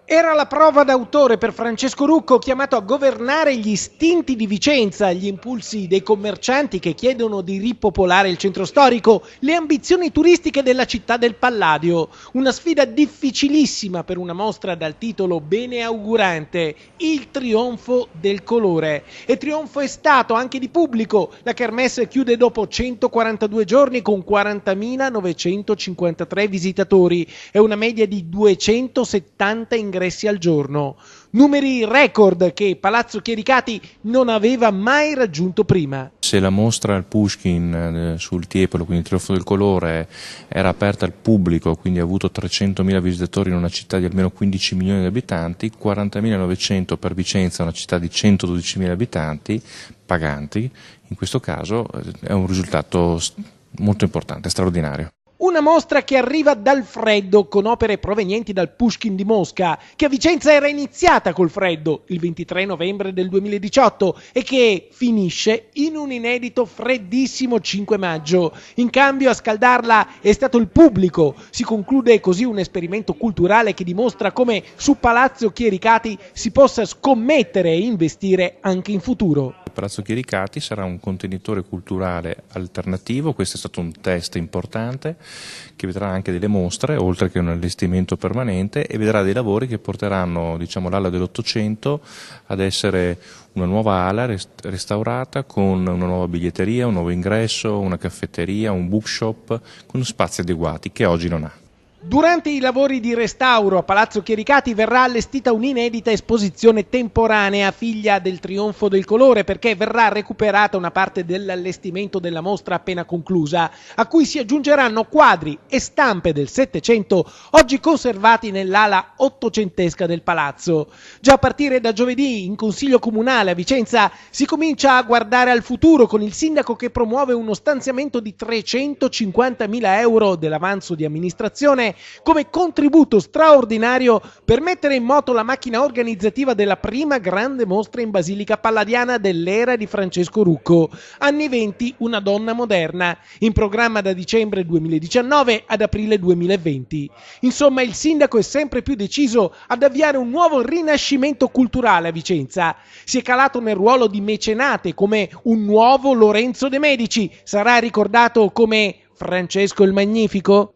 Era la prova d'autore per Francesco Rucco, chiamato a governare gli istinti di Vicenza, gli impulsi dei commercianti che chiedono di ripopolare il centro storico, le ambizioni turistiche della città del Palladio. Una sfida difficilissima per una mostra dal titolo beneaugurante, il trionfo del colore. E trionfo è stato anche di pubblico. La Kermesse chiude dopo 142 giorni con 40.953 visitatori e una media di 270 ingressi al giorno, numeri record che Palazzo Chiericati non aveva mai raggiunto prima. Se la mostra al Pushkin sul Tiepolo, quindi il Trionfo del Colore, era aperta al pubblico, quindi ha avuto 300.000 visitatori in una città di almeno 15 milioni di abitanti, 40.900 per Vicenza, una città di 112.000 abitanti, paganti, in questo caso è un risultato molto importante, straordinario. Una mostra che arriva dal freddo, con opere provenienti dal Pushkin di Mosca, che a Vicenza era iniziata col freddo il 23 novembre del 2018 e che finisce in un inedito freddissimo 5 maggio. In cambio a scaldarla è stato il pubblico. Si conclude così un esperimento culturale che dimostra come su Palazzo Chiericati si possa scommettere e investire anche in futuro. Palazzo Chiericati sarà un contenitore culturale alternativo, questo è stato un test importante che vedrà anche delle mostre oltre che un allestimento permanente e vedrà dei lavori che porteranno, diciamo, l'ala dell'Ottocento ad essere una nuova ala restaurata con una nuova biglietteria, un nuovo ingresso, una caffetteria, un bookshop con spazi adeguati che oggi non ha. Durante i lavori di restauro a Palazzo Chiericati verrà allestita un'inedita esposizione temporanea figlia del Trionfo del Colore, perché verrà recuperata una parte dell'allestimento della mostra appena conclusa, a cui si aggiungeranno quadri e stampe del Settecento oggi conservati nell'ala ottocentesca del palazzo. Già a partire da giovedì in Consiglio Comunale a Vicenza si comincia a guardare al futuro con il sindaco che promuove uno stanziamento di 350.000 euro dell'avanzo di amministrazione come contributo straordinario per mettere in moto la macchina organizzativa della prima grande mostra in Basilica Palladiana dell'era di Francesco Rucco. Anni 20, una donna moderna, in programma da dicembre 2019 ad aprile 2020. Insomma, il sindaco è sempre più deciso ad avviare un nuovo rinascimento culturale a Vicenza. Si è calato nel ruolo di mecenate come un nuovo Lorenzo de' Medici. Sarà ricordato come Francesco il Magnifico?